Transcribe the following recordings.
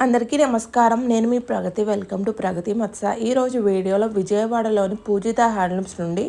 అందరికీ నమస్కారం. నేను మీ ప్రగతి. వెల్కమ్ టు ప్రగతి మత్స. ఈరోజు వీడియోలో విజయవాడలోని పూజిత హ్యాండ్లూమ్స్ నుండి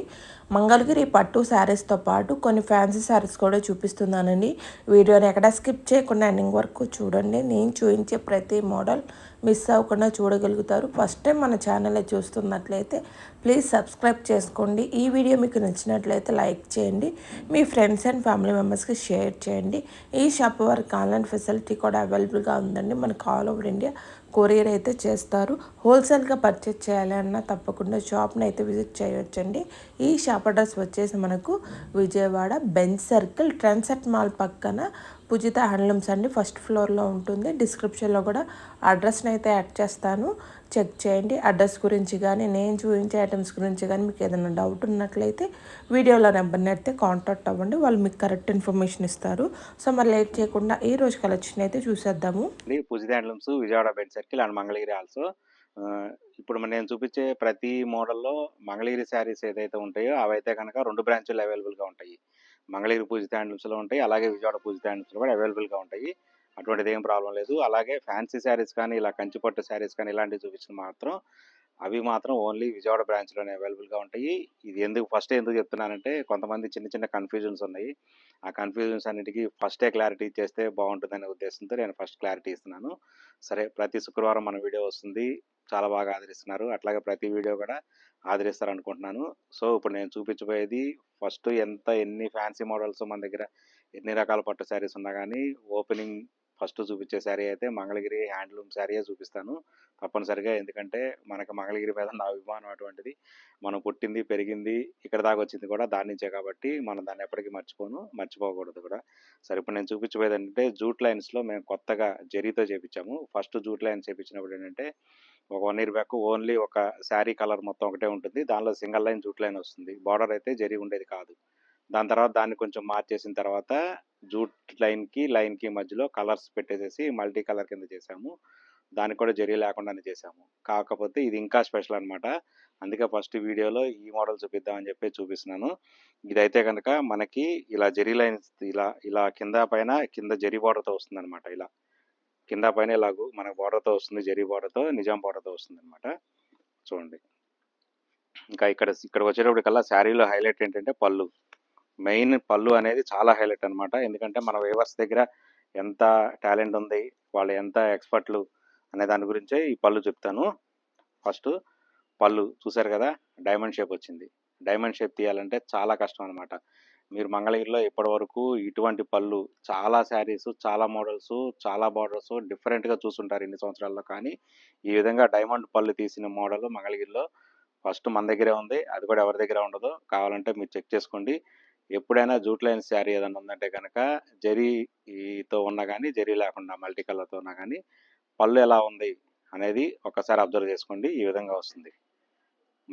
మంగళగిరి పట్టు శారీస్తో పాటు కొన్ని ఫ్యాన్సీ శారీస్ కూడా చూపిస్తున్నానండి. వీడియోని ఎక్కడ స్కిప్ చేయకుండా ఎండింగ్ వరకు చూడండి. నేను చూపించే ప్రతి మోడల్ మిస్ అవ్వకుండా చూడగలుగుతారు. ఫస్ట్ టైం మన ఛానల్ చూస్తున్నట్లయితే ప్లీజ్ సబ్స్క్రైబ్ చేసుకోండి. ఈ వీడియో మీకు నచ్చినట్లయితే లైక్ చేయండి. మీ ఫ్రెండ్స్ అండ్ ఫ్యామిలీ మెంబర్స్కి షేర్ చేయండి. ఈ షాప్ వారికి ఆన్లైన్ ఫెసిలిటీ కూడా అవైలబుల్గా ఉందండి. మనకు ఆల్ ఓవర్ ఇండియా కొరియర్ అయితే చేస్తారు. హోల్సేల్గా పర్చేస్ చేయాలన్నా తప్పకుండా షాప్ని అయితే విజిట్ చేయవచ్చండి. ఈ షాప్ అడ్రస్ వచ్చేసి మనకు విజయవాడ బెంచ్ సర్కిల్ ట్రాన్సెట్ మాల్ పక్కన పూజిత హ్యాండ్లూమ్స్ అండి. ఫస్ట్ ఫ్లోర్లో ఉంటుంది. డిస్క్రిప్షన్లో కూడా అడ్రస్ని అయితే యాడ్ చేస్తాను, చెక్ చేయండి. అడ్రస్ గురించి కానీ నేను చూపించే ఐటమ్స్ గురించి కానీ మీకు ఏదైనా డౌట్ ఉన్నట్లయితే వీడియోలో నెంబర్ని అయితే కాంటాక్ట్ అవ్వండి. వాళ్ళు మీకు కరెక్ట్ ఇన్ఫర్మేషన్ ఇస్తారు. సో మరి లేట్ చేయకుండా ఈ రోజు కలెక్షన్ అయితే చూసేద్దాము. Poojitha handlooms Vijayawada bench circle and Mangalagiri also. ఇప్పుడు నేను చూపించే ప్రతి మోడల్లో మంగళగిరి శారీస్ ఏదైతే ఉంటాయో అవైతే కనుక 2 బ్రాంచులు అవైలబుల్గా ఉంటాయి. మంగళగిరి పూజిత హ్యాండ్లూమ్స్లో ఉంటాయి, అలాగే విజయవాడ పూజిత హ్యాండ్లూమ్స్లో కూడా అవైలబుల్గా ఉంటాయి. అటువంటిది ఏం ప్రాబ్లం లేదు. అలాగే ఫ్యాన్సీ శారీస్ కానీ ఇలా కంచిపట్టు శారీస్ కానీ ఇలాంటివి చూపించిన మాత్రం అవి మాత్రం ఓన్లీ విజయవాడ బ్రాంచ్లోనే అవైలబుల్గా ఉంటాయి. ఇది ఎందుకు చెప్తున్నానంటే కొంతమంది చిన్న చిన్న కన్ఫ్యూజన్స్ ఉన్నాయి. ఆ కన్ఫ్యూజన్స్ అన్నిటికీ ఫస్టే క్లారిటీ ఇచ్చేస్తే బాగుంటుందనే ఉద్దేశంతో నేను ఫస్ట్ క్లారిటీ ఇస్తున్నాను. సరే, ప్రతి శుక్రవారం మన వీడియో వస్తుంది, చాలా బాగా ఆదరిస్తున్నారు. అట్లాగే ప్రతి వీడియో కూడా ఆదరిస్తారు అనుకుంటున్నాను. సో ఇప్పుడు నేను చూపించబోయేది ఫస్ట్ ఎన్ని ఫ్యాన్సీ మోడల్స్ మన దగ్గర ఎన్ని రకాల పట్టు శారీస్ ఉన్నా కానీ ఓపెనింగ్ ఫస్ట్ చూపించే శారీ అయితే మంగళగిరి హ్యాండ్లూమ్ శారీయే చూపిస్తాను తప్పనిసరిగా. ఎందుకంటే మనకు మంగళగిరి మీద నా అభిమానం అటువంటిది. మనం పుట్టింది పెరిగింది ఇక్కడ దాకా వచ్చింది కూడా దాని నుంచే, కాబట్టి మనం దాన్ని ఎప్పటికీ మర్చిపోకూడదు కూడా. సరే, ఇప్పుడు నేను చూపించబోయేది ఏంటంటే జూట్ లైన్స్లో మేము కొత్తగా జరీతో చేపించాము. ఫస్ట్ జూట్ లైన్స్ చేపించినప్పుడు ఏంటంటే ఒక 1 year బ్యాక్ ఓన్లీ ఒక శారీ కలర్ మొత్తం ఒకటే ఉంటుంది, దానిలో సింగిల్ లైన్ జూట్ లైన్ వస్తుంది, బార్డర్ అయితే జరీ ఉండేది కాదు. దాని తర్వాత దాన్ని కొంచెం మార్చేసిన తర్వాత జూట్ లైన్కి మధ్యలో కలర్స్ పెట్టేసేసి మల్టీ కలర్ కింద చేసాము. దానికి కూడా జరీ లేకుండానే చేసాము. కాకపోతే ఇది ఇంకా స్పెషల్ అనమాట. అందుకే ఫస్ట్ వీడియోలో ఈ మోడల్ చూపిద్దామని చెప్పి చూపిస్తున్నాను. ఇదైతే కనుక మనకి ఇలా జరీ లైన్స్ ఇలా ఇలా కింద జరీ బార్డర్తో వస్తుంది అనమాట. ఇలా కింద పైన ఇలాగూ మనకు బార్డర్తో వస్తుంది, జరీ బార్డర్తో నిజాం బార్డర్తో వస్తుంది అనమాట. చూడండి. ఇంకా ఇక్కడికి వచ్చేటప్పటికల్లా శారీలో హైలైట్ ఏంటంటే పళ్ళు. మెయిన్ పళ్ళు అనేది చాలా హైలైట్ అనమాట. ఎందుకంటే మన వేవర్స్ దగ్గర ఎంత టాలెంట్ ఉంది, వాళ్ళు ఎంత ఎక్స్పర్ట్లు అనే దాని గురించే ఈ పళ్ళు చెప్తాను. ఫస్ట్ పళ్ళు చూసారు కదా, డైమండ్ షేప్ వచ్చింది. డైమండ్ షేప్ తీయాలంటే చాలా కష్టం అనమాట. మీరు మంగళగిరిలో ఇప్పటి వరకు ఇటువంటి పళ్ళు చాలా శారీస్, చాలా మోడల్స్, చాలా బార్డర్స్ డిఫరెంట్గా చూసుంటారు ఇన్ని సంవత్సరాల్లో. కానీ ఈ విధంగా డైమండ్ పళ్ళు తీసిన మోడల్ మంగళగిరిలో ఫస్ట్ మన దగ్గరే ఉంది. అది కూడా ఎవరి దగ్గర ఉండదు, కావాలంటే మీరు చెక్ చేసుకోండి. ఎప్పుడైనా జూట్ లైన్ శారీ ఏదైనా ఉందంటే కనుక జరీతో ఉన్నా కానీ జరీ లేకుండా మల్టీ కలర్తో ఉన్నా కానీ పళ్ళు ఎలా ఉంది అనేది ఒకసారి అబ్జర్వ్ చేసుకోండి. ఈ విధంగా వస్తుంది.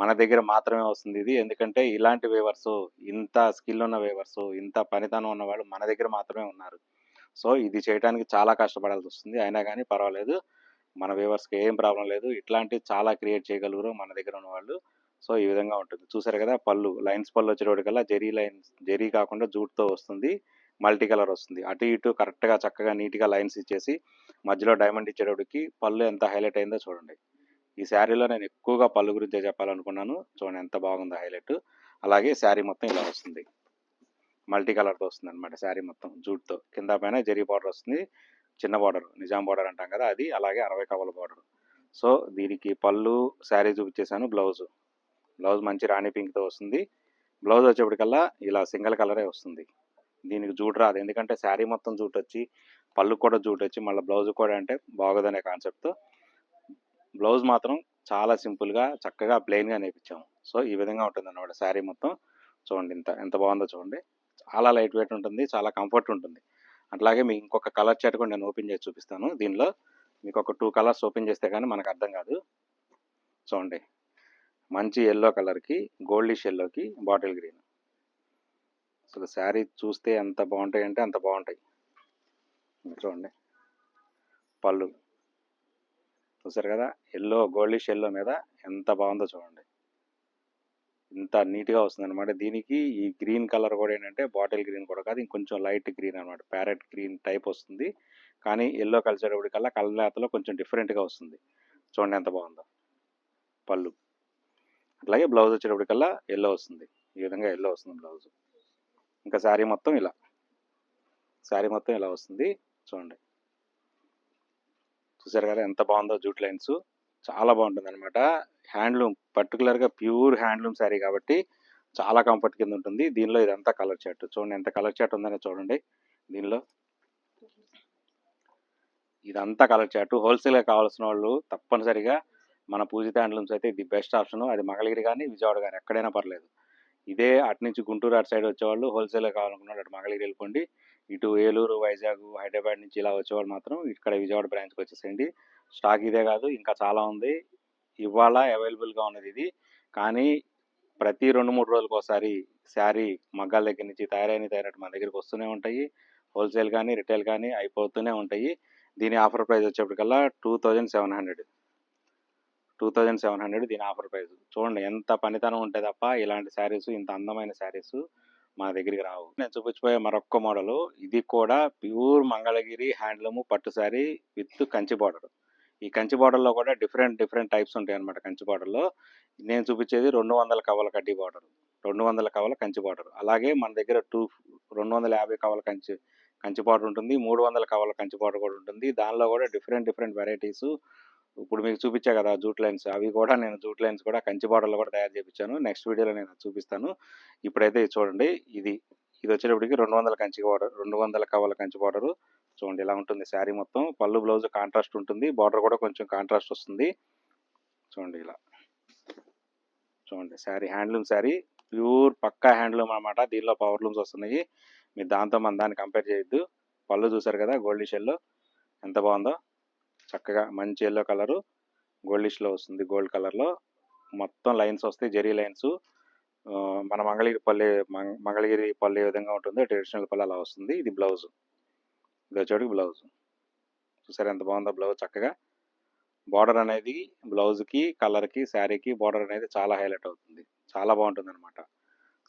మన దగ్గర మాత్రమే వస్తుంది ఇది. ఎందుకంటే ఇలాంటి వేవర్స్, ఇంత స్కిల్ ఉన్న వేవర్స్, ఇంత పనితనం ఉన్న వాళ్ళు మన దగ్గర మాత్రమే ఉన్నారు. సో ఇది చేయడానికి చాలా కష్టపడాల్సి వస్తుంది. అయినా కానీ పర్వాలేదు, మన వేవర్స్కి ఏం ప్రాబ్లం లేదు. ఇట్లాంటి చాలా క్రియేట్ చేయగలుగురు మన దగ్గర ఉన్న వాళ్ళు. సో ఈ విధంగా ఉంటుంది. చూసారు కదా, పళ్ళు లైన్స్ పళ్ళు వచ్చేటోడికల్లా జరీ కాకుండా జూట్తో వస్తుంది, మల్టీ కలర్ వస్తుంది. అటు ఇటు కరెక్ట్గా చక్కగా నీట్గా లైన్స్ ఇచ్చేసి మధ్యలో డైమండ్ ఇచ్చేటోడికి పళ్ళు ఎంత హైలైట్ అయిందో చూడండి. ఈ శారీలో నేను ఎక్కువగా పళ్ళు గురించే చెప్పాలనుకున్నాను. చూడండి ఎంత బాగుందో హైలైట్. అలాగే శారీ మొత్తం ఇలా వస్తుంది, మల్టీ కలర్తో వస్తుంది అనమాట. శారీ మొత్తం జూట్తో, కింద పైన జరీ బార్డర్ వస్తుంది, చిన్న బార్డర్ నిజాం బార్డర్ అంటాం కదా అది, అలాగే 60 కవల బార్డర్. సో దీనికి పళ్ళు శారీ చూపించేశాను. బ్లౌజ్ మంచి రాణి పింక్తో వస్తుంది. బ్లౌజ్ వచ్చేప్పటికల్లా ఇలా సింగిల్ కలరే వస్తుంది. దీనికి జూట్ రాదు, ఎందుకంటే శారీ మొత్తం జూట్ వచ్చి పళ్ళు కూడా జూట్ వచ్చి మళ్ళీ బ్లౌజ్ కూడా అంటే బాగోదనే కాన్సెప్ట్తో బ్లౌజ్ మాత్రం చాలా సింపుల్గా చక్కగా ప్లెయిన్గా నేర్పించాము. సో ఈ విధంగా ఉంటుంది అన్నమాట శారీ మొత్తం. చూడండి ఎంత బాగుందో చూడండి. చాలా లైట్ వెయిట్ ఉంటుంది, చాలా కంఫర్ట్ ఉంటుంది. అట్లాగే మీకు ఇంకొక కలర్ చార్ట్ కూడా నేను ఓపెన్ చేసి చూపిస్తాను. దీనిలో మీకు ఒక 2 కలర్స్ ఓపెన్ చేస్తే కానీ మనకు అర్థం కాదు. చూడండి, మంచి ఎల్లో కలర్కి గోల్డిష్ ఎల్లోకి బాటిల్ గ్రీన్. అసలు శారీ చూస్తే ఎంత బాగుంటాయి అంటే అంత బాగుంటాయి. చూడండి, పళ్ళు చూసారు కదా, ఎల్లో గోల్డిష్ ఎల్లో మీద ఎంత బాగుందో చూడండి. ఇంత నీట్గా వస్తుంది అనమాట. దీనికి ఈ గ్రీన్ కలర్ కూడా ఏంటంటే బాటిల్ గ్రీన్ కూడా కాదు, ఇంకొంచెం లైట్ గ్రీన్ అనమాట, ప్యారెట్ గ్రీన్ టైప్ వస్తుంది. కానీ ఎల్లో కలిసేటప్పటికల్లా కళ్ళనేతలో కొంచెం డిఫరెంట్గా వస్తుంది. చూడండి ఎంత బాగుందో పళ్ళు. అట్లాగే బ్లౌజ్ వచ్చేటప్పటికల్లా ఎల్లో వస్తుంది. ఈ విధంగా ఎల్లో వస్తుంది బ్లౌజ్. ఇంకా శారీ మొత్తం ఇలా వస్తుంది. చూడండి, చూసారు కదా ఎంత బాగుందో జూట్ లైన్స్. చాలా బాగుంటుంది అనమాట. హ్యాండ్లూమ్, పర్టికులర్గా ప్యూర్ హ్యాండ్లూమ్ శారీ కాబట్టి చాలా కంఫర్ట్ కింద ఉంటుంది. దీనిలో ఇదంతా కలర్ చార్ట్. చూడండి ఎంత కలర్ చార్ట్ ఉందనే చూడండి. దీనిలో ఇదంతా కలర్ చార్ట్. హోల్సేల్గా కావాల్సిన వాళ్ళు తప్పనిసరిగా మన పూజిత హ్యాండ్లూమ్స్ అయితే ఇది బెస్ట్ ఆప్షన్. అది మంగళగిరి కానీ విజయవాడ కానీ ఎక్కడైనా పర్లేదు. ఇదే అటు నుంచి గుంటూరు అటు సైడ్ వచ్చేవాళ్ళు హోల్సేల్గా కావాలనుకున్నాడు అటు మంగళగిరి వెళ్ళిపోండి. ఇటు ఏలూరు, వైజాగ్, హైదరాబాద్ నుంచి ఇలా వచ్చేవాళ్ళు మాత్రం ఇక్కడ విజయవాడ బ్రాంచ్కి వచ్చేసేయండి. స్టాక్ ఇదే కాదు, ఇంకా చాలా ఉంది. ఇవాళ అవైలబుల్గా ఉన్నది ఇది. కానీ ప్రతి 2-3 రోజులకు ఒకసారి శారీ మగ్గాల దగ్గర నుంచి తయారైనట్టు మన దగ్గరికి వస్తూనే ఉంటాయి. హోల్సేల్ కానీ రిటైల్ కానీ అయిపోతూనే ఉంటాయి. దీని ఆఫర్ ప్రైస్ వచ్చేప్పటికల్లా 2700 దీని ఆఫర్ ప్రైస్. చూడండి ఎంత పనితనం ఉంటే తప్ప ఇలాంటి శారీస్, ఇంత అందమైన శారీస్ మన దగ్గరికి రావు. నేను చూపించిపోయే మరొక్క మోడల్, ఇది కూడా ప్యూర్ మంగళగిరి హ్యాండ్లూమ్ పట్టు శారీ విత్ కంచి బార్డర్. ఈ కంచి బార్డర్లో కూడా డిఫరెంట్ టైప్స్ ఉంటాయి అనమాట. కంచి బార్డర్లో నేను చూపించేది 200 కవల కడ్డీ బార్డర్, 200 కవల కంచి బార్డర్. అలాగే మన దగ్గర 250 కవల కంచి బార్డర్ ఉంటుంది, 300 కవల కంచి బార్డర్ కూడా ఉంటుంది. దానిలో కూడా డిఫరెంట్ వెరైటీస్. ఇప్పుడు మీకు చూపించా కదా జూట్ లైన్స్, అవి కూడా నేను జూట్ లైన్స్ కూడా కంచి బార్డర్లో కూడా తయారు చేయించాను. నెక్స్ట్ వీడియోలో నేను చూపిస్తాను. ఇప్పుడైతే చూడండి, ఇది వచ్చేటప్పటికి 200 కవల కంచి బార్డర్. చూడండి ఇలా ఉంటుంది శారీ మొత్తం. పళ్ళు బ్లౌజ్ కాంట్రాస్ట్ ఉంటుంది, బార్డర్ కూడా కొంచెం కాంట్రాస్ట్ వస్తుంది. చూడండి ఇలా. చూడండి శారీ హ్యాండ్లూమ్ శారీ, ప్యూర్ పక్కా హ్యాండ్లూమ్ అనమాట. దీనిలో పవర్ లూమ్స్ వస్తున్నాయి. మీరు దాంతో మన దాన్ని కంపేర్ చేయొద్దు. పళ్ళు చూసారు కదా గోల్డిష్ ఎల్లో ఎంత బాగుందో. చక్కగా మంచి ఎల్లో కలరు గోల్డిష్లో వస్తుంది. గోల్డ్ కలర్లో మొత్తం లైన్స్ వస్తాయి, జెరీ లైన్స్. మన మంగళగిరి పళ్ళు ఏ విధంగా ఉంటుందో ట్రెడిషనల్ పళ్ళు అలా వస్తుంది. ఇది బ్లౌజ్, ఇది వచ్చేటికి బ్లౌజ్. చూసారు ఎంత బాగుందో బ్లౌజ్. చక్కగా బార్డర్ అనేది బ్లౌజ్కి, కలర్కి, శారీకి బార్డర్ అనేది చాలా హైలైట్ అవుతుంది. చాలా బాగుంటుంది అనమాట.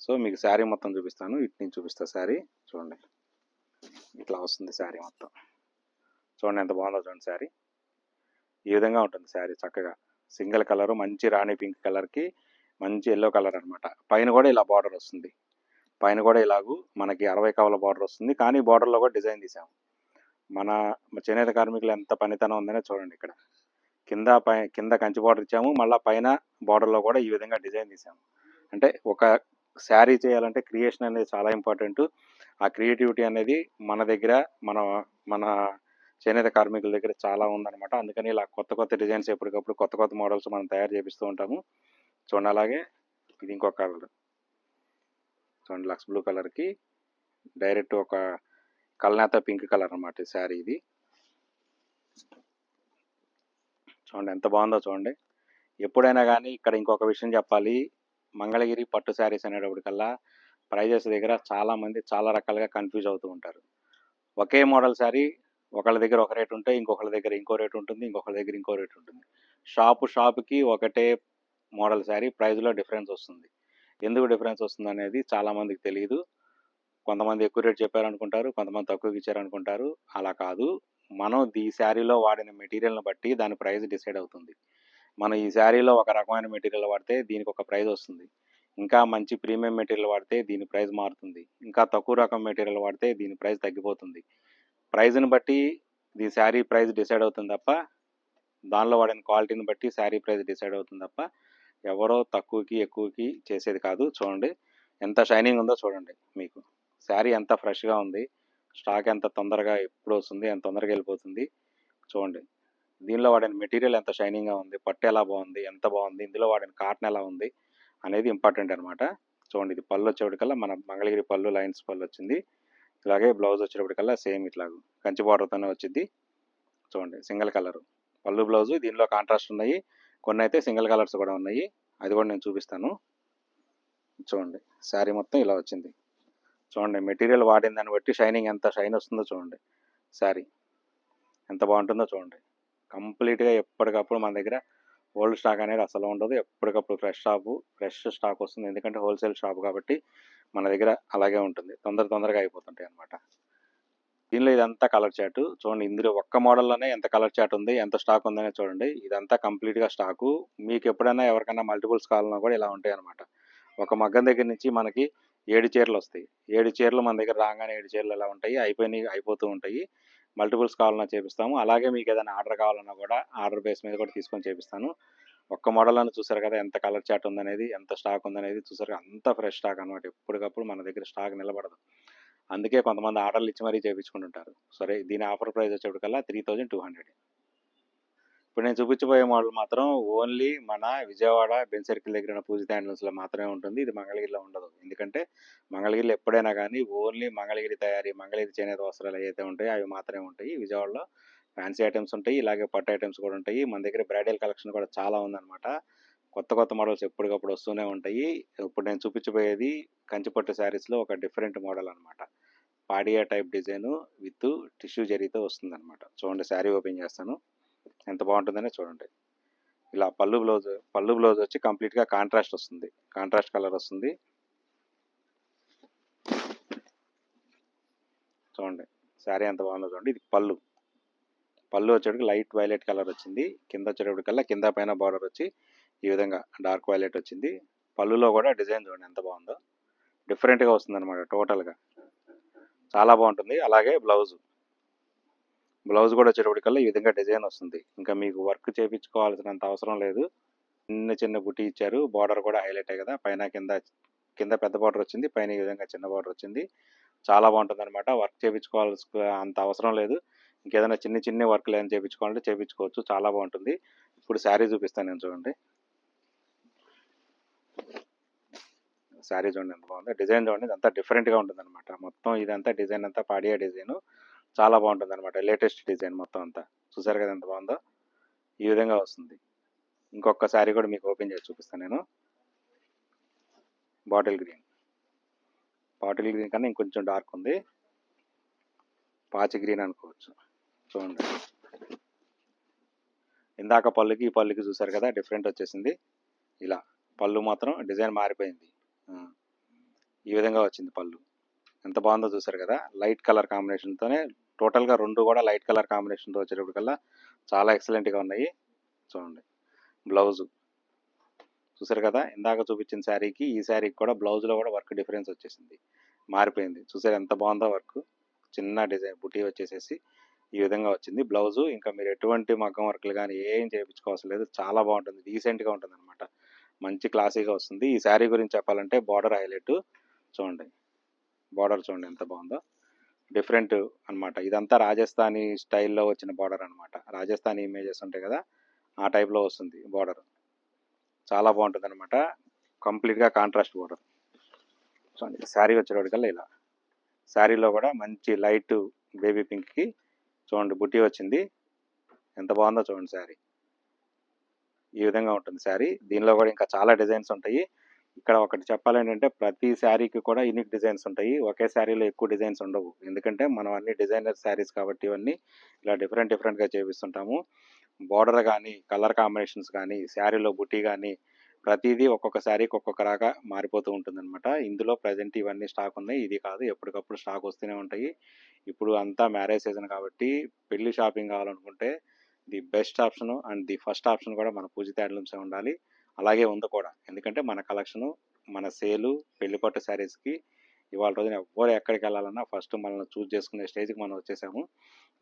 సో మీకు శారీ మొత్తం చూపిస్తాను. ఇటు నుంచి చూపిస్తా శారీ. చూడండి ఇట్లా వస్తుంది శారీ మొత్తం. చూడండి ఎంత బాగుందో చూడండి శారీ. ఈ విధంగా ఉంటుంది శారీ. చక్కగా సింగిల్ కలర్, మంచి రాణి పింక్ కలర్కి మంచి ఎల్లో కలర్ అనమాట. పైన కూడా ఇలా బార్డర్ వస్తుంది. పైన కూడా ఇలాగూ మనకి 60 కవల బార్డర్ వస్తుంది. కానీ బార్డర్లో కూడా డిజైన్ తీసాము. మన చేనేత కార్మికులు ఎంత పనితనం ఉందనే చూడండి. ఇక్కడ కింద కంచి బార్డర్ ఇచ్చాము, మళ్ళీ పైన బార్డర్లో కూడా ఈ విధంగా డిజైన్ తీసాము. అంటే ఒక శారీ చేయాలంటే క్రియేషన్ అనేది చాలా ఇంపార్టెంట్. ఆ క్రియేటివిటీ అనేది మన దగ్గర, మన చేనేత కార్మికుల దగ్గర చాలా ఉందన్నమాట. అందుకని ఇలా కొత్త డిజైన్స్, ఎప్పటికప్పుడు కొత్త మోడల్స్ మనం తయారు చేపిస్తూ ఉంటాము. చూడండి అలాగే ఇది ఇంకొక కలర్. చూడండి లక్స్ బ్లూ కలర్కి డైరెక్ట్ ఒక కల్నేత పింక్ కలర్ అనమాట శారీ ఇది. చూడండి ఎంత బాగుందో చూడండి. ఎప్పుడైనా కానీ ఇక్కడ ఇంకొక విషయం చెప్పాలి. మంగళగిరి పట్టు శారీస్ అనేటప్పటికల్లా ప్రైజెస్ దగ్గర చాలామంది చాలా రకాలుగా కన్ఫ్యూజ్ అవుతూ ఉంటారు. ఒకే మోడల్ శారీ ఒకళ్ళ దగ్గర ఒక రేట్ ఉంటే ఇంకొకళ్ళ దగ్గర ఇంకో రేట్ ఉంటుంది, ఇంకొకళ్ళ దగ్గర ఇంకో రేట్ ఉంటుంది. షాపుకి ఒకటే మోడల్ శారీ ప్రైజ్లో డిఫరెన్స్ వస్తుంది. ఎందుకు డిఫరెన్స్ వస్తుంది అనేది చాలామందికి తెలియదు. కొంతమంది ఎక్కువ రేట్ చెప్పారనుకుంటారు, కొంతమంది తక్కువకి ఇచ్చారనుకుంటారు. అలా కాదు. మనం ఈ శారీలో వాడిన మెటీరియల్ని బట్టి దాని ప్రైస్ డిసైడ్ అవుతుంది. మనం ఈ శారీలో ఒక రకమైన మెటీరియల్ వాడితే దీనికి ఒక ప్రైస్ వస్తుంది. ఇంకా మంచి ప్రీమియం మెటీరియల్ వాడితే దీని ప్రైస్ మారుతుంది. ఇంకా తక్కువ రకం మెటీరియల్ వాడితే దీని ప్రైస్ తగ్గిపోతుంది. ప్రైజ్ని బట్టి ఈ శారీ ప్రైస్ డిసైడ్ అవుతుంది తప్ప, దానిలో వాడిన క్వాలిటీని బట్టి శారీ ప్రైస్ డిసైడ్ అవుతుంది తప్ప, ఎవరో తక్కువకి ఎక్కువకి చేసేది కాదు. చూడండి ఎంత షైనింగ్ ఉందో చూడండి. మీకు శారీ ఎంత ఫ్రెష్గా ఉంది, స్టాక్ ఎంత తొందరగా ఎప్పుడు వస్తుంది, ఎంత తొందరగా వెళ్ళిపోతుంది. చూడండి దీనిలో వాడిన మెటీరియల్ ఎంత షైనింగ్గా ఉంది, పట్టు ఎలా బాగుంది, ఎంత బాగుంది, ఇందులో వాడిన కాటన్ ఎలా ఉంది అనేది ఇంపార్టెంట్ అనమాట. చూడండి ఇది పళ్ళు వచ్చేప్పటికల్లా మన మంగళగిరి పళ్ళు, లైన్స్ పళ్ళు వచ్చింది. ఇలాగే బ్లౌజ్ వచ్చేటప్పటికల్లా సేమ్ ఇట్లాగ కంచి బార్డర్తోనే వచ్చింది. చూడండి సింగిల్ కలర్ పళ్ళు బ్లౌజు. దీనిలో కాంట్రాస్ట్ ఉన్నాయి, కొన్ని అయితే సింగిల్ కలర్స్ కూడా ఉన్నాయి. అది కూడా నేను చూపిస్తాను. చూడండి శారీ మొత్తం ఇలా వచ్చింది. చూడండి మెటీరియల్ వాడిన దాన్ని బట్టి షైనింగ్ ఎంత షైన్ వస్తుందో చూడండి. శారీ ఎంత బాగుంటుందో చూడండి. కంప్లీట్గా ఎప్పటికప్పుడు మన దగ్గర ఓల్డ్ స్టాక్ అనేది అసలు ఉండదు. ఎప్పటికప్పుడు ఫ్రెష్ స్టాక్ వస్తుంది. ఎందుకంటే హోల్సేల్ షాప్ కాబట్టి మన దగ్గర అలాగే ఉంటుంది. తొందరగా అయిపోతుంటాయి అన్నమాట. దీనిలో ఇదంతా కలర్ చార్ట్ చూడండి. ఇందులో ఒక్క మోడల్లోనే ఎంత కలర్ చార్ట్ ఉంది, ఎంత స్టాక్ ఉందనే చూడండి. ఇదంతా కంప్లీట్గా స్టాకు. మీకు ఎప్పుడైనా ఎవరికైనా మల్టిపుల్స్ కావాలన్నా కూడా ఇలా ఉంటాయి అనమాట. ఒక మగ్గం దగ్గర నుంచి మనకి 7 చీరలు వస్తాయి. 7 చీరలు మన దగ్గర రాగానే 7 చీరలు ఎలా ఉంటాయి, అయిపోతూ ఉంటాయి. మల్టిపుల్స్ కావాలన్నా చేపిస్తాము. అలాగే మీకు ఏదైనా ఆర్డర్ కావాలన్నా కూడా ఆర్డర్ బేస్ మీద కూడా తీసుకొని చేపిస్తాను. ఒక్క మోడల్ అని చూసారు కదా, ఎంత కలర్ చార్ట్ ఉందనేది, ఎంత స్టాక్ ఉందనేది చూసారు కదా, అంత ఫ్రెష్ స్టాక్ అనమాట. ఎప్పటికప్పుడు మన దగ్గర స్టాక్ నిలబడదు. అందుకే కొంతమంది ఆర్డర్లు ఇచ్చి మరీ చేయించుకుంటుంటారు. సరే, దీని ఆఫర్ ప్రైస్ వచ్చేప్పటికల్లా 3200. ఇప్పుడు నేను చూపించబోయే మోడల్ మాత్రం ఓన్లీ మన విజయవాడ బెంజ్ సర్కిల్ దగ్గర ఉన్న పూజిత హ్యాండ్లూమ్స్లో మాత్రమే ఉంటుంది. ఇది మంగళగిరిలో ఉండదు. ఎందుకంటే మంగళగిరిలో ఎప్పుడైనా కానీ ఓన్లీ మంగళగిరి తయారీ, మంగళగిరి చేనేత వస్త్రాలు ఏవైతే ఉంటాయో అవి మాత్రమే ఉంటాయి. విజయవాడలో ఫ్యాన్సీ ఐటమ్స్ ఉంటాయి, ఇలాగే పట్టు ఐటమ్స్ కూడా ఉంటాయి. మన దగ్గర బ్రైడల్ కలెక్షన్ కూడా చాలా ఉందన్నమాట. కొత్త మోడల్స్ ఎప్పటికప్పుడు వస్తూనే ఉంటాయి. ఇప్పుడు నేను చూపించబోయేది కంచిపట్టు శారీస్లో ఒక డిఫరెంట్ మోడల్ అనమాట. పాడియా టైప్ డిజైన్ విత్ టిష్యూ జరీతో వస్తుంది అనమాట. చూడండి, శారీ ఓపెన్ చేస్తాను, ఎంత బాగుంటుందనే చూడండి. ఇలా పళ్ళు బ్లౌజ్ వచ్చి కంప్లీట్గా కాంట్రాస్ట్ వస్తుంది, కాంట్రాస్ట్ కలర్ వస్తుంది. చూడండి శారీ ఎంత బాగుందో చూడండి. ఇది పళ్ళు వచ్చేటికి లైట్ వైలెట్ కలర్ వచ్చింది. కింద వచ్చేటప్పటికల్లా కింద పైన బార్డర్ వచ్చి ఈ విధంగా డార్క్ వైలెట్ వచ్చింది. పళ్ళులో కూడా డిజైన్ చూడండి ఎంత బాగుందో, డిఫరెంట్గా వస్తుంది అనమాట. టోటల్గా చాలా బాగుంటుంది. అలాగే బ్లౌజ్ కూడా వచ్చేటప్పటికల్లా ఈ విధంగా డిజైన్ వస్తుంది. ఇంకా మీకు వర్క్ చేయించుకోవాల్సినంత అవసరం లేదు. చిన్న బుట్టి ఇచ్చారు. బార్డర్ కూడా హైలైట్ కదా, పైన కింద పెద్ద బార్డర్ వచ్చింది, పైన ఈ విధంగా చిన్న బార్డర్ వచ్చింది. చాలా బాగుంటుంది అనమాట. వర్క్ చేయించుకోవాల్సిన అంత అవసరం లేదు. ఇంకేదైనా చిన్న వర్క్లు ఏమైనా చేయించుకోవాలంటే చేయించుకోవచ్చు. చాలా బాగుంటుంది. ఇప్పుడు శారీ చూపిస్తాను నేను, చూడండి. శారీ చూడండి ఎంత బాగుంది. డిజైన్ చూడండి, ఇదంతా డిఫరెంట్గా ఉంటుంది అనమాట. మొత్తం ఇదంతా డిజైన్ అంతా పాడియా డిజైన్. చాలా బాగుంటుంది అనమాట. లేటెస్ట్ డిజైన్ మొత్తం అంతా. చూసారు కదా ఎంత బాగుందో, ఈ విధంగా వస్తుంది. ఇంకొక శారీ కూడా మీకు ఓపెన్ చేసి చూపిస్తాను నేను. బాటిల్ గ్రీన్ కన్నా ఇంకొంచెం డార్క్ ఉంది, పాచి గ్రీన్ అనుకోవచ్చు. చూడండి, ఇందాక పళ్ళుకి ఈ పళ్ళుకి చూసారు కదా, డిఫరెంట్ వచ్చేసింది. ఇలా పళ్ళు మాత్రం డిజైన్ మారిపోయింది. ఈ విధంగా వచ్చింది పళ్ళు. ఎంత బాగుందో చూసారు కదా, లైట్ కలర్ కాంబినేషన్తోనే. టోటల్గా రెండు కూడా లైట్ కలర్ కాంబినేషన్తో వచ్చేటప్పటికల్లా చాలా ఎక్సలెంట్గా ఉన్నాయి. చూడండి, బ్లౌజు చూసారు కదా, ఇందాక చూపించిన శారీకి ఈ శారీకి కూడా బ్లౌజ్లో కూడా వర్క్ డిఫరెన్స్ వచ్చేసింది, మారిపోయింది. చూసారు ఎంత బాగుందో వర్క్. చిన్న డిజైన్ బుటీ వచ్చేసేసి ఈ విధంగా వచ్చింది బ్లౌజు. ఇంకా మీరు ఎటువంటి మగ్గం వర్క్లు కానీ ఏం చేయించుకోవాల్సిన లేదు. చాలా బాగుంటుంది, డీసెంట్గా ఉంటుంది అనమాట. మంచి క్లాసీగా వస్తుంది. ఈ శారీ గురించి చెప్పాలంటే బార్డర్ హైలైట్ చూడండి. బార్డర్ చూడండి ఎంత బాగుందో, డిఫరెంట్ అనమాట. ఇదంతా రాజస్థానీ స్టైల్లో వచ్చిన బార్డర్ అనమాట. రాజస్థానీ ఇమేజెస్ ఉంటాయి కదా, ఆ టైప్లో వస్తుంది బార్డర్. చాలా బాగుంటుంది అనమాట. కంప్లీట్గా కాంట్రాస్ట్ బార్డర్. చూడండి, శారీ వచ్చేటప్పటికల్లా ఇలా. శారీలో కూడా మంచి లైట్ బేబీ పింక్కి చూడండి బుట్టి వచ్చింది. ఎంత బాగుందో చూడండి శారీ. ఈ విధంగా ఉంటుంది శారీ. దీనిలో కూడా ఇంకా చాలా డిజైన్స్ ఉంటాయి. ఇక్కడ ఒకటి చెప్పాలంటే ప్రతి శారీకి కూడా యూనిక్ డిజైన్స్ ఉంటాయి. ఒకే శారీలో ఎక్కువ డిజైన్స్ ఉండవు. ఎందుకంటే మనం అన్ని డిజైనర్ శారీస్ కాబట్టి ఇవన్నీ ఇలా డిఫరెంట్గా చేపిస్తుంటాము. బార్డర్ కానీ, కలర్ కాంబినేషన్స్ కానీ, శారీలో బుట్టి కానీ, ప్రతిదీ ఒక్కొక్క శారీకి ఒక్కొక్క రాగా మారిపోతూ ఉంటుందన్నమాట. ఇందులో ప్రజెంట్ ఇవన్నీ స్టాక్ ఉన్నాయి. ఇది కాదు, ఎప్పటికప్పుడు స్టాక్ వస్తూనే ఉంటాయి. ఇప్పుడు అంతా మ్యారేజ్ సీజన్ కాబట్టి పెళ్లి షాపింగ్ కావాలనుకుంటే the best option and the first option కూడా మన పూజిత హ్యాండ్లూమ్సే ఉండాలి. అలాగే ఉంది కూడా. ఎందుకంటే మన కలెక్షను, మన సేలు, పెళ్లిపట్టు శారీస్కి ఇవాళ రోజున ఎవ్వరు ఎక్కడికి వెళ్ళాలన్నా ఫస్ట్ మనల్ని చూస్ చేసుకునే స్టేజ్కి మనం వచ్చేసాము.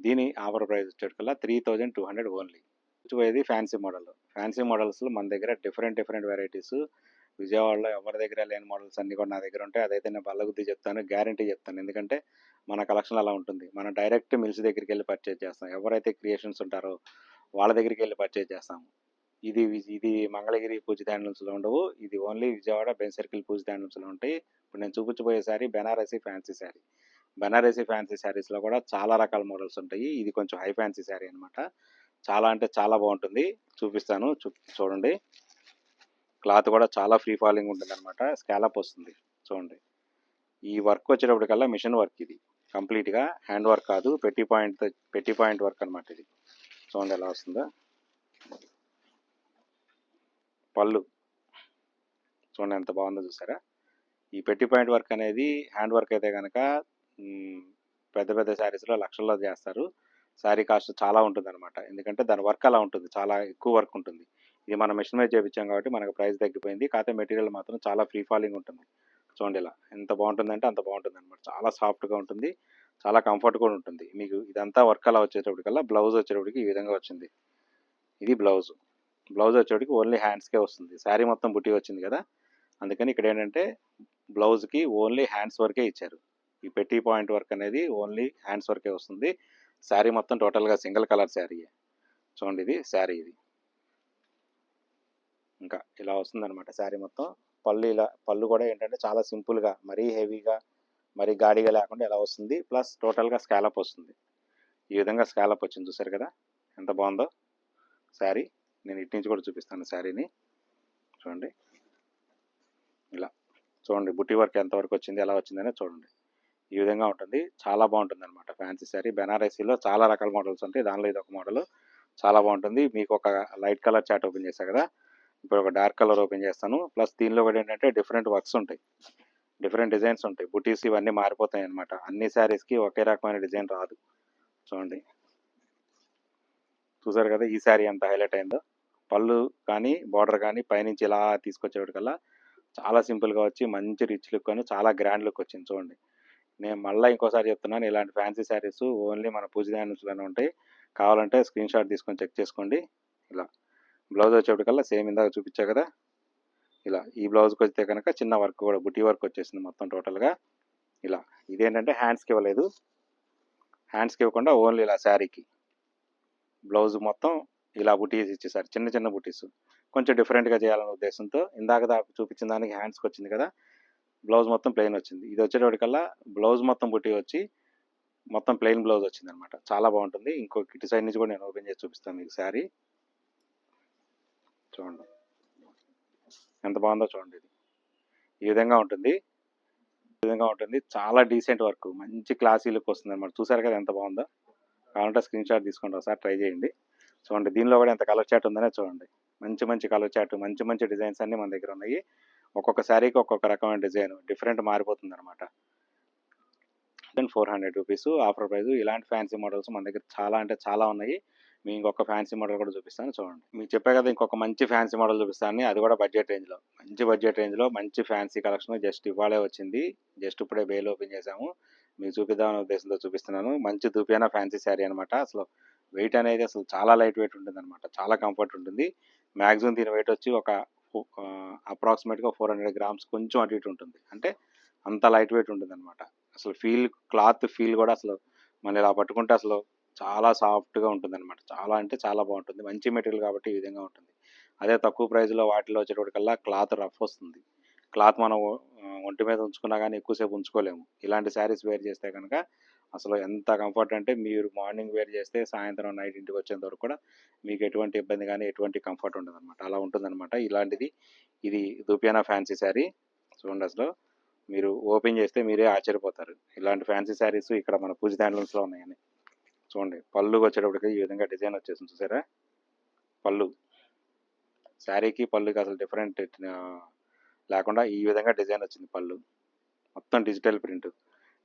దీని ఆఫర్ ప్రైస్ వచ్చేటికల్లా 3200 ఓన్లీ. పోయేది ఫ్యాన్సీ మోడల్స్లో మన దగ్గర డిఫరెంట్ వెరైటీస్. విజయవాడలో ఎవరి దగ్గర లేని మోడల్స్ అన్నీ కూడా నా దగ్గర ఉంటాయి. అదైతే నేను బల్లగుద్ది చెప్తాను, గ్యారంటీ చెప్తాను. ఎందుకంటే మన కలెక్షన్ అలా ఉంటుంది. మనం డైరెక్ట్ మిల్స్ దగ్గరికి వెళ్ళి పర్చేజ్ చేస్తాం. ఎవరైతే క్రియేషన్స్ ఉంటారో వాళ్ళ దగ్గరికి వెళ్ళి పర్చేజ్ చేస్తాము. ఇది మంగళగిరి పూజిత హ్యాండ్లూమ్స్లో ఉండవు. ఇది ఓన్లీ విజయవాడ బెంజ్ సర్కిల్ పూజిత హ్యాండ్లూమ్స్లో ఉంటాయి. ఇప్పుడు నేను చూపించబోయే శారీ బెనారసీ ఫ్యాన్సీ శారీ. బెనారసీ ఫ్యాన్సీ శారీస్లో కూడా చాలా రకాల మోడల్స్ ఉంటాయి. ఇది కొంచెం హై ఫ్యాన్సీ శారీ అనమాట. చాలా అంటే చాలా బాగుంటుంది. చూపిస్తాను, చూడండి. క్లాత్ కూడా చాలా ఫ్రీ ఫాలింగ్ ఉంటుంది అనమాట. స్కాలప్ వస్తుంది చూడండి. ఈ వర్క్ వచ్చేటప్పటికల్లా మిషన్ వర్క్. ఇది కంప్లీట్గా హ్యాండ్ వర్క్ కాదు, పెట్టి పాయింట్ వర్క్ అనమాట. ఇది చూడండి ఎలా వస్తుందో. పళ్ళు చూడండి ఎంత బాగుందో చూసారా. ఈ పెట్టి పాయింట్ వర్క్ అనేది హ్యాండ్ వర్క్ అయితే కనుక పెద్ద పెద్ద శారీస్లో లక్షల్లో చేస్తారు. శారీ కాస్ట్ చాలా ఉంటుంది అనమాట, ఎందుకంటే దాని వర్క్ అలా ఉంటుంది, చాలా ఎక్కువ వర్క్ ఉంటుంది. ఇది మనం మిషన్ మీద చేయించాం కాబట్టి మనకు ప్రైస్ తగ్గిపోయింది, కాకపోతే మెటీరియల్ మాత్రం చాలా ఫ్రీ ఫాలింగ్ ఉంటుంది. చూడండి ఇలా ఎంత బాగుంటుందంటే అంత బాగుంటుంది అనమాట. చాలా సాఫ్ట్గా ఉంటుంది, చాలా కంఫర్ట్ కూడా ఉంటుంది. మీకు ఇదంతా వర్క్ అలా వచ్చేటప్పటికల్లా బ్లౌజ్ వచ్చేటప్పటికి ఈ విధంగా వచ్చింది. ఇది బ్లౌజ్. బ్లౌజ్ వచ్చేటప్పటికి ఓన్లీ హ్యాండ్స్కే వస్తుంది. శారీ మొత్తం బుట్టి వచ్చింది కదా, అందుకని ఇక్కడ ఏంటంటే బ్లౌజ్కి ఓన్లీ హ్యాండ్స్ వరకే ఇచ్చారు. ఈ పెట్టి పాయింట్ వర్క్ అనేది ఓన్లీ హ్యాండ్స్ వరకే వస్తుంది. శారీ మొత్తం టోటల్గా సింగిల్ కలర్ శారీ. చూడండి ఇది శారీ, ఇది ఇంకా ఇలా వస్తుంది అనమాట శారీ మొత్తం. పళ్ళు ఇలా, పళ్ళు కూడా ఏంటంటే చాలా సింపుల్గా, మరీ హెవీగా మరీ గాడిగా లేకుండా ఇలా వస్తుంది. ప్లస్ టోటల్గా స్కాలప్ వస్తుంది. ఈ విధంగా స్కాలప్ వచ్చింది, చూసారు కదా ఎంత బాగుందో శారీ. నేను ఇటు నుంచి కూడా చూపిస్తాను శారీని. చూడండి ఇలా, చూడండి బుట్టి వర్క్ ఎంతవరకు వచ్చింది, ఎలా వచ్చిందనే చూడండి. ఈ విధంగా ఉంటుంది, చాలా బాగుంటుంది అనమాట ఫ్యాన్సీ శారీ. బెనారసీలో చాలా రకాల మోడల్స్ ఉంటాయి, దానిలో ఇది ఒక మోడల్ చాలా బాగుంటుంది. మీకు ఒక లైట్ కలర్ చాట్ ఓపెన్ చేశా కదా, ఇప్పుడు ఒక డార్క్ కలర్ ఓపెన్ చేస్తాను. ప్లస్ దీనిలో కూడా ఏంటంటే డిఫరెంట్ వర్క్స్ ఉంటాయి, డిఫరెంట్ డిజైన్స్ ఉంటాయి. బుటీస్ ఇవన్నీ మారిపోతాయి అనమాట. అన్ని శారీస్కి ఒకే రకమైన డిజైన్ రాదు. చూడండి చూసారు కదా ఈ శారీ ఎంత హైలైట్ అయిందో. పళ్ళు కానీ బార్డర్ కానీ పైనుంచి ఇలా తీసుకొచ్చేటికల్లా చాలా సింపుల్గా వచ్చి మంచి రిచ్ లుక్ అని చాలా గ్రాండ్ లుక్ వచ్చింది. చూడండి నేను మళ్ళీ ఇంకోసారి చెప్తున్నాను, ఇలాంటి ఫ్యాన్సీ శారీస్ ఓన్లీ మన పూజ ధ్యాన్స్లోనే ఉంటాయి. కావాలంటే స్క్రీన్ షాట్ తీసుకొని చెక్ చేసుకోండి. ఇలా బ్లౌజ్ వచ్చేటికల్లా సేమ్ ఇందాక చూపించా కదా, ఇలా ఈ బ్లౌజ్కి వస్తే కనుక చిన్న వర్క్ కూడా బుటీ వర్క్ వచ్చేసింది మొత్తం టోటల్గా. ఇలా ఇదేంటంటే హ్యాండ్స్కి ఇవ్వలేదు, హ్యాండ్స్కి ఇవ్వకుండా ఓన్లీ ఇలా శారీకి బ్లౌజ్ మొత్తం ఇలా బుటీస్ ఇచ్చేసారు, చిన్న చిన్న బుటీస్. కొంచెం డిఫరెంట్గా చేయాలనే ఉద్దేశంతో ఇందాక చూపించిన దానికి హ్యాండ్స్కి వచ్చింది కదా, బ్లౌజ్ మొత్తం ప్లెయిన్ వచ్చింది. ఇది వచ్చేటప్పటికల్లా బ్లౌజ్ మొత్తం బుటీ వచ్చి మొత్తం ప్లెయిన్ బ్లౌజ్ వచ్చింది అనమాట. చాలా బాగుంటుంది. ఇంకొక ఇటు సైడ్ నుంచి కూడా నేను ఓపెన్ చేసి చూపిస్తాను మీకు శారీ. చూడండి ఎంత బాగుందో చూడండి. ఇది ఈ విధంగా ఉంటుంది, ఈ విధంగా ఉంటుంది. చాలా డీసెంట్ వర్క్, మంచి క్లాసీ లుక్ వస్తుంది అనమాట. చూసారు కదా ఎంత బాగుందో. కావాలంటే స్క్రీన్ షాట్ తీసుకోండి, ఒకసారి ట్రై చేయండి. చూడండి దీనిలో కూడా ఎంత కలర్ చాట్ ఉందనే చూడండి. మంచి మంచి కలర్ చాట్, మంచి మంచి డిజైన్స్ అన్నీ మన దగ్గర ఉన్నాయి. ఒక్కొక్క శారీకి ఒక్కొక్క రకమైన డిజైన్ డిఫరెంట్ మారిపోతుంది అనమాట. 400 రూపీస్ ఆఫర్ ప్రైస్. ఇలాంటి ఫ్యాన్సీ మోడల్స్ మన దగ్గర చాలా అంటే చాలా ఉన్నాయి. మీ ఇంకొక ఫ్యాన్సీ మోడల్ కూడా చూపిస్తాను చూడండి. మీకు చెప్పే కదా ఇంకొక మంచి ఫ్యాన్సీ మోడల్ చూపిస్తాను, అది కూడా బడ్జెట్ రేంజ్లో. మంచి బడ్జెట్ రేంజ్లో మంచి ఫ్యాన్సీ కలెక్షన్ జస్ట్ ఇవాళే వచ్చింది. జస్ట్ ఇప్పుడే బేల్ ఓపెన్ చేసాము, మీకు చూపిద్దామనే ఉద్దేశంతో చూపిస్తున్నాను. మంచి దుపియానా ఫ్యాన్సీ శారీ అనమాట. అసలు వెయిట్ అనేది అసలు చాలా లైట్ వెయిట్ ఉంటుంది అనమాట, చాలా కంఫర్ట్ ఉంటుంది. మ్యాక్సిమం దీని వెయిట్ వచ్చి ఒక అప్రాక్సిమేట్గా 400 గ్రామ్స్ కొంచెం అటు ఇటు ఉంటుంది, అంటే అంత లైట్ వెయిట్ ఉంటుంది అనమాట. అసలు ఫీల్, క్లాత్ ఫీల్ కూడా అసలు మనం ఇలా పట్టుకుంటే అసలు చాలా సాఫ్ట్గా ఉంటుంది అనమాట. చాలా అంటే చాలా బాగుంటుంది, మంచి మెటీరియల్ కాబట్టి ఈ విధంగా ఉంటుంది. అదే తక్కువ ప్రైస్లో వాటిలో వచ్చేటప్పటికల్లా క్లాత్ రఫ్ వస్తుంది. క్లాత్ మనం ఒంటి మీద ఉంచుకున్నా కానీ ఎక్కువసేపు ఉంచుకోలేము. ఇలాంటి శారీస్ వేర్ చేస్తే కనుక అసలు ఎంత కంఫర్ట్ అంటే మీరు మార్నింగ్ వేర్ చేస్తే సాయంత్రం నైట్ ఇంటికి వచ్చేంత వరకు కూడా మీకు ఎటువంటి ఇబ్బంది కానీ ఎటువంటి కంఫర్ట్ ఉండదు అనమాట. అలా ఉంటుందన్నమాట. ఇలాంటిది ఇది దుపియానా ఫ్యాన్సీ శారీ. చూడండి అసలు మీరు ఓపెన్ చేస్తే మీరే ఆశ్చర్యపోతారు. ఇలాంటి ఫ్యాన్సీ శారీస్ ఇక్కడ మన పూజ హ్యాండ్లూమ్స్లో ఉన్నాయని. చూడండి పళ్ళు వచ్చేటప్పటికి ఈ విధంగా డిజైన్ వచ్చేసింది, చూసారా పళ్ళు. శారీకి పళ్ళుకి అసలు డిఫరెంట్ లేకుండా ఈ విధంగా డిజైన్ వచ్చింది పళ్ళు. మొత్తం డిజిటల్ ప్రింట్.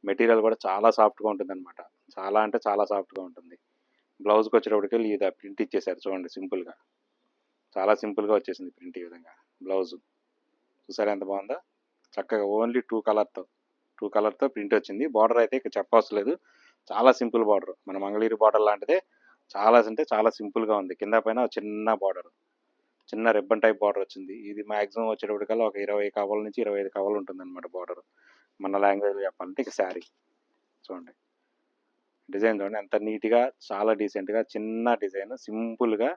మెటీరియల్ కూడా చాలా సాఫ్ట్గా ఉంటుంది అనమాట, చాలా అంటే చాలా సాఫ్ట్గా ఉంటుంది. బ్లౌజ్కి వచ్చేటప్పటికి ఇది ప్రింట్ ఇచ్చేసారు చూడండి సింపుల్గా, చాలా సింపుల్గా వచ్చేసింది ప్రింట్. ఈ విధంగా బ్లౌజ్ చూసారా ఎంత బాగుందో. చక్కగా ఓన్లీ టూ కలర్తో ప్రింట్ వచ్చింది. బార్డర్ అయితే ఇక చెప్పవసరం లేదు, చాలా సింపుల్ బార్డర్, మన మంగళగిరి బార్డర్ లాంటిదే. చాలా అంటే చాలా సింపుల్గా ఉంది. కింద పైన చిన్న బార్డర్, చిన్న రిబ్బన్ టైప్ బార్డర్ వచ్చింది. ఇది మ్యాక్సిమం వచ్చేటప్పటికల్లా ఒక 20 కవల నుంచి 25 కవలు ఉంటుంది అనమాట బార్డర్. మన లాంగ్వేజ్లో చెప్పాలంటే ఇక శారీ చూడండి. డిజైన్ చూడండి ఎంత నీట్గా, చాలా డీసెంట్గా, చిన్న డిజైన్ సింపుల్గా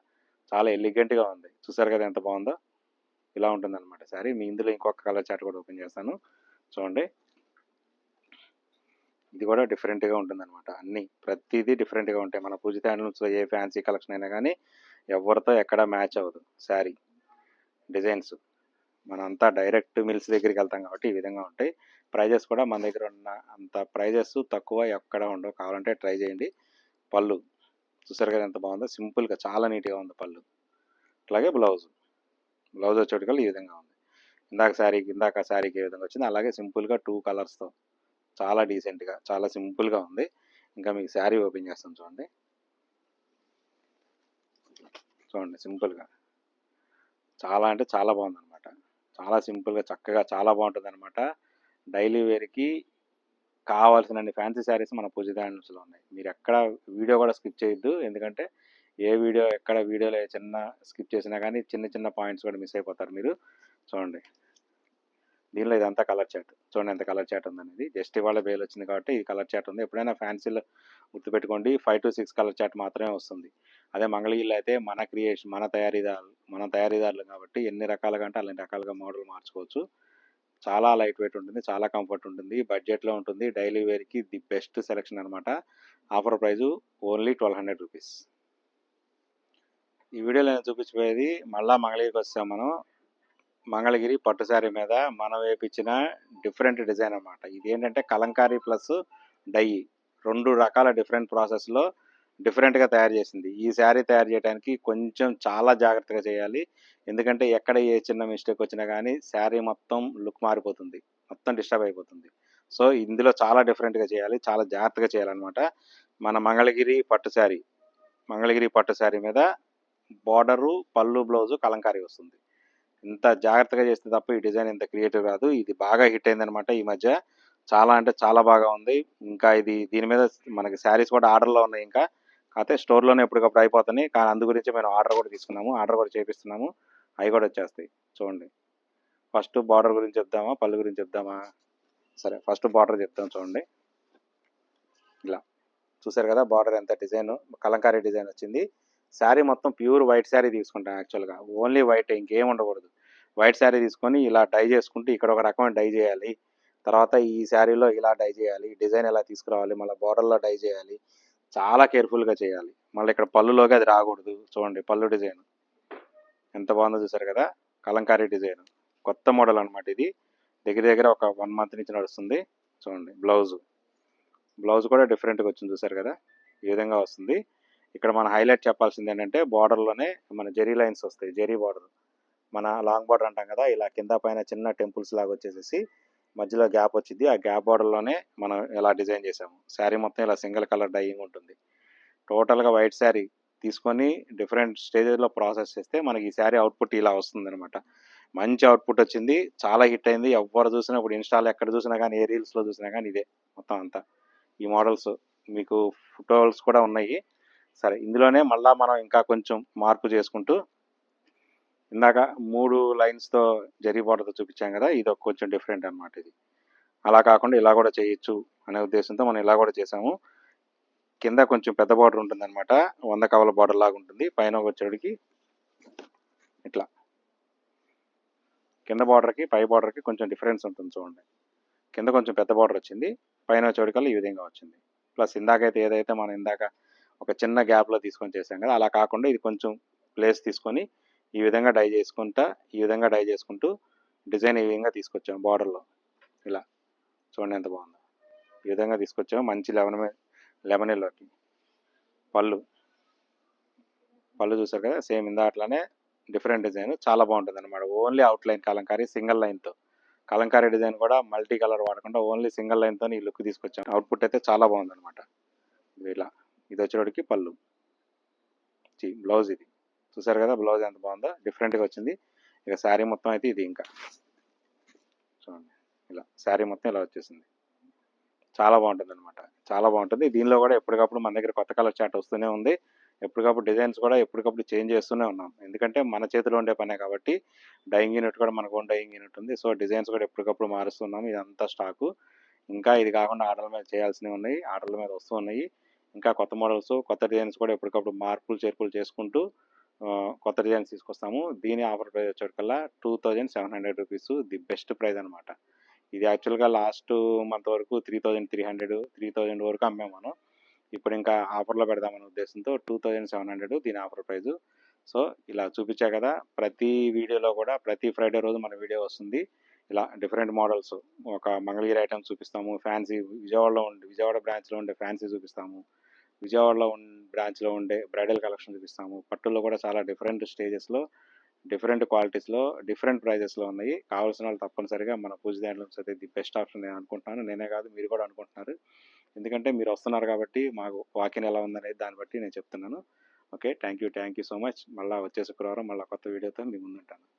చాలా ఎలిగెంట్గా ఉంది. చూసారు కదా ఎంత బాగుందో. ఇలా ఉంటుంది అనమాట శారీ. మీ ఇందులో ఇంకొక కలర్ చార్ట్ కూడా ఓపెన్ చేస్తాను చూడండి. ఇది కూడా డిఫరెంట్గా ఉంటుంది అనమాట. అన్నీ ప్రతిదీ డిఫరెంట్గా ఉంటాయి. మన పూజిత హ్యాండ్లూమ్స్లో ఏ ఫ్యాన్సీ కలెక్షన్ అయినా కానీ ఎవరితో ఎక్కడ మ్యాచ్ అవ్వదు శారీ డిజైన్స్. మనంతా డైరెక్ట్ మిల్స్ దగ్గరికి వెళ్తాం కాబట్టి ఈ విధంగా ఉంటాయి. ప్రైజెస్ కూడా మన దగ్గర ఉన్న అంత ప్రైజెస్ తక్కువ ఎక్కడ ఉండవు, కావాలంటే ట్రై చేయండి. పళ్ళు చూసారు కదా ఎంత బాగుందో, సింపుల్గా చాలా నీట్గా ఉంది పళ్ళు. అలాగే బ్లౌజ్ బ్లౌజ్ వచ్చేటికల్లా ఈ విధంగా ఉంది. ఇందాక శారీకి ఏ విధంగా వచ్చింది అలాగే సింపుల్గా 2 కలర్స్తో చాలా డీసెంట్గా చాలా సింపుల్గా ఉంది. ఇంకా మీకు శారీ ఓపెన్ చేస్తాను చూడండి. సింపుల్గా చాలా అంటే చాలా బాగుందన్నమాట. చాలా సింపుల్గా చక్కగా చాలా బాగుంటుంది. డైలీ వేర్కి కావాల్సినన్ని ఫ్యాన్సీ శారీస్ మన పూజిత హ్యాండ్లూమ్స్లో ఉన్నాయి. మీరు ఎక్కడ వీడియో కూడా స్కిప్ చేయొద్దు. ఎందుకంటే ఎక్కడ వీడియోలో చిన్న స్కిప్ చేసినా కానీ చిన్న చిన్న పాయింట్స్ కూడా మిస్ అయిపోతారు మీరు. చూడండి, దీనిలో ఇదంతా కలర్ చాట్. చూడండి ఎంత కలర్ చాట్ ఉందనేది. జస్ట్ ఇవాళ బేల్ వచ్చింది కాబట్టి ఈ కలర్ చాట్ ఉంది. ఎప్పుడైనా ఫ్యాన్సీలో గుర్తుపెట్టుకోండి 5 to 6 కలర్ చాట్ మాత్రమే వస్తుంది. అదే మంగళగిరిలో అయితే మన క్రియేషన్ మన తయారీదారులు కాబట్టి ఎన్ని రకాలుగా అంటే అన్ని రకాలుగా మోడల్ మార్చుకోవచ్చు. చాలా లైట్ వెయిట్ ఉంటుంది, చాలా కంఫర్ట్ ఉంటుంది, బడ్జెట్లో ఉంటుంది. డైలీ వేర్కి ది బెస్ట్ సెలెక్షన్ అనమాట. Offer price only 1200 rupees. ఈ వీడియోలో నేను చూపించిపోయేది మళ్ళా మంగళగిరికి వచ్చాం మనం. మంగళగిరి పట్టు శారీ మీద మనం వేపించిన డిఫరెంట్ డిజైన్ అనమాట. ఇది ఏంటంటే కలంకారీ ప్లస్ డై 2 రకాల డిఫరెంట్ ప్రాసెస్లో డిఫరెంట్గా తయారు చేసింది. ఈ శారీ తయారు చేయడానికి కొంచెం చాలా జాగ్రత్తగా చేయాలి. ఎందుకంటే ఎక్కడ ఏ చిన్న మిస్టేక్ వచ్చినా కానీ శారీ మొత్తం లుక్ మారిపోతుంది, మొత్తం డిస్టర్బ్ అయిపోతుంది. సో ఇందులో చాలా డిఫరెంట్గా చేయాలి, చాలా జాగ్రత్తగా చేయాలన్నమాట. మన మంగళగిరి పట్టు శారీ మీద బార్డరు, పళ్ళు, బ్లౌజు కలంకారీ వస్తుంది. ఇంత జాగ్రత్తగా చేస్తే తప్ప ఈ డిజైన్ ఇంత క్రియేటివ్ రాదు. ఇది బాగా హిట్ అయిందనమాట ఈ మధ్య. చాలా అంటే చాలా బాగా ఉంది. ఇంకా దీని మీద మనకి శారీస్ కూడా ఆర్డర్లో ఉన్నాయి. ఇంకా కాకపోతే స్టోర్లోనే ఎప్పటికప్పుడు అయిపోతున్నాయి. కానీ అందు గురించి మేము ఆర్డర్ కూడా తీసుకున్నాము, ఆర్డర్ కూడా చేపిస్తున్నాము. అవి కూడా వచ్చేస్తాయి. చూడండి, ఫస్ట్ బార్డర్ గురించి చెప్దామా పళ్ళు గురించి చెప్దామా? సరే, ఫస్ట్ బార్డర్ చెప్తాం. చూడండి, ఇలా చూసారు కదా బార్డర్ ఎంత డిజైన్, కలంకారీ డిజైన్ వచ్చింది. శారీ మొత్తం ప్యూర్ వైట్ శారీ తీసుకుంటాం. యాక్చువల్గా ఓన్లీ వైట్, ఇంకేం ఉండకూడదు. వైట్ శారీ తీసుకొని ఇలా డై చేసుకుంటే ఇక్కడ ఒక రకమైన డై చేయాలి, తర్వాత ఈ శారీలో ఇలా డై చేయాలి, డిజైన్ ఎలా తీసుకురావాలి, మళ్ళీ బార్డర్లో డై చేయాలి, చాలా కేర్ఫుల్గా చేయాలి. మళ్ళీ ఇక్కడ పళ్ళులోకి అది రాకూడదు. చూడండి పళ్ళు డిజైన్ ఎంత బాగుందో చూసారు కదా. కలంకారీ డిజైన్ కొత్త మోడల్ అనమాట. ఇది దగ్గర ఒక 1 month నుంచి నడుస్తుంది. చూడండి, బ్లౌజ్ కూడా డిఫరెంట్గా వచ్చింది చూసారు కదా, ఈ విధంగా వస్తుంది. ఇక్కడ మన హైలైట్ చెప్పాల్సింది ఏంటంటే బార్డర్లోనే మన జెరీ లైన్స్ వస్తాయి. జెరీ బార్డర్, మన లాంగ్ బార్డర్ అంటాం కదా, ఇలా కింద పైన చిన్న టెంపుల్స్ లాగా వచ్చేసేసి మధ్యలో గ్యాప్ వచ్చింది. ఆ గ్యాప్ బార్డర్లోనే మనం ఇలా డిజైన్ చేసాము. శారీ మొత్తం ఇలా సింగిల్ కలర్ డైయింగ్ ఉంటుంది. టోటల్గా వైట్ శారీ తీసుకొని డిఫరెంట్ స్టేజెస్లో ప్రాసెస్ చేస్తే మనకి ఈ శారీ అవుట్పుట్ ఇలా వస్తుంది అనమాట. మంచి అవుట్పుట్ వచ్చింది, చాలా హిట్ అయింది. ఎవరు చూసినా ఇప్పుడు ఇన్స్టాలో ఎక్కడ చూసినా కానీ, ఏ రీల్స్లో చూసినా కానీ ఇదే మొత్తం అంతా. ఈ మోడల్స్ మీకు ఫోటోస్ కూడా ఉన్నాయి. సరే, ఇందులోనే మళ్ళీ మనం ఇంకా కొంచెం మార్పు చేసుకుంటూ ఇందాక 3 లైన్స్తో జరీ బార్డర్తో చూపించాం కదా, ఇది కొంచెం డిఫరెంట్ అనమాట. ఇది అలా కాకుండా ఇలా కూడా చేయొచ్చు అనే ఉద్దేశంతో మనం ఇలా కూడా చేసాము. కింద కొంచెం పెద్ద బార్డర్ ఉంటుంది అనమాట, 100 కవల బార్డర్ లాగా ఉంటుంది. పైన వచ్చేటికి ఇట్లా కింద బార్డర్కి పై బార్డర్కి కొంచెం డిఫరెన్స్ ఉంటుంది. చూడండి, కింద కొంచెం పెద్ద బార్డర్ వచ్చింది, పైన వచ్చేటికల్లా ఈ విధంగా వచ్చింది. ప్లస్ ఏదైతే మనం ఇందాక ఒక చిన్న గ్యాప్లో తీసుకొని చేసాం కదా, అలా కాకుండా ఇది కొంచెం ప్లేస్ తీసుకొని ఈ విధంగా డై చేసుకుంటూ డిజైన్ ఈ విధంగా తీసుకొచ్చాము. బార్డర్లో ఇలా చూడండి ఎంత బాగుందో. ఈ విధంగా తీసుకొచ్చాము మంచి లెమన్ ఎల్లోకి. పళ్ళు చూసారు కదా, సేమ్ అట్లానే డిఫరెంట్ డిజైన్, చాలా బాగుంటుంది అనమాట. Only outline Kalamkari single లైన్తో. కలంకారీ డిజైన్ కూడా మల్టీ కలర్ వాడకుండా ఓన్లీ సింగిల్ లైన్తో ఈ లుక్ తీసుకొచ్చాం. అవుట్పుట్ అయితే చాలా బాగుంది అనమాట. ఇలా ఇది వచ్చేటికి పళ్ళు, బ్లౌజ్ ఇది చూసారు కదా, బ్లౌజ్ ఎంత బాగుందో, డిఫరెంట్గా వచ్చింది. ఇక శారీ మొత్తం అయితే ఇది ఇంకా చూడండి, ఇలా శారీ మొత్తం ఇలా వచ్చేసింది. చాలా బాగుంటుంది అనమాట, చాలా బాగుంటుంది. దీనిలో కూడా ఎప్పటికప్పుడు మన దగ్గర కొత్త కలర్ చాట్ వస్తూనే ఉంది. ఎప్పటికప్పుడు డిజైన్స్ కూడా ఎప్పటికప్పుడు చేంజ్ చేస్తూనే ఉన్నాం. ఎందుకంటే మన చేతిలో ఉండే పనే కాబట్టి. డైయింగ్ యూనిట్ కూడా మనకు ఓన్ డైయింగ్ యూనిట్ ఉంది. సో డిజైన్స్ కూడా ఎప్పటికప్పుడు మారుస్తున్నాం. ఇదంతా స్టాకు. ఇంకా ఇది కాకుండా ఆర్డర్ల మీద చేయాల్సినవి ఉన్నాయి, ఆర్డర్ల మీద వస్తూ ఉన్నాయి. ఇంకా కొత్త మోడల్స్, కొత్త డిజైన్స్ కూడా ఎప్పటికప్పుడు మార్పులు చేర్పులు చేసుకుంటూ కొత్త డిజైన్స్ తీసుకొస్తాము. దీని ఆఫర్ ప్రైస్ వచ్చేటికల్లా 2700 రూపీస్, ది బెస్ట్ ప్రైస్ అనమాట. ఇది యాక్చువల్గా లాస్ట్ మంత్ వరకు 3300, 3000 వరకు అమ్మాము మనం. ఇప్పుడు ఇంకా ఆఫర్లో పెడదామనే ఉద్దేశంతో 2700 దీని ఆఫర్ ప్రైజు. సో ఇలా చూపించా కదా, ప్రతి వీడియోలో కూడా ప్రతి ఫ్రైడే రోజు మన వీడియో వస్తుంది. ఇలా డిఫరెంట్ మోడల్స్, ఒక మంగళగిరి ఐటమ్స్ చూపిస్తాము, ఫ్యాన్సీ విజయవాడ బ్రాంచ్లో ఉండే ఫ్యాన్సీ చూపిస్తాము, విజయవాడలో బ్రాంచ్లో ఉండే బ్రైడల్ కలెక్షన్ చూపిస్తాము. పట్టుల్లో కూడా చాలా డిఫరెంట్ స్టేజెస్లో డిఫరెంట్ క్వాలిటీస్లో డిఫరెంట్ ప్రైజెస్లో ఉన్నాయి. కావాల్సిన వాళ్ళు తప్పనిసరిగా మన పూజిత హ్యాండ్లూమ్స్ అయితే ది బెస్ట్ ఆప్షన్ నేను అనుకుంటున్నాను. నేనే కాదు, మీరు కూడా అనుకుంటున్నారు. ఎందుకంటే మీరు వస్తున్నారు కాబట్టి మాకు వాకిన్ ఎలా ఉందనేది దాన్ని బట్టి నేను చెప్తున్నాను. Okay, thank you so much. మళ్ళీ వచ్చే శుక్రవారం మళ్ళీ కొత్త వీడియోతో మీ ముందుంటాను.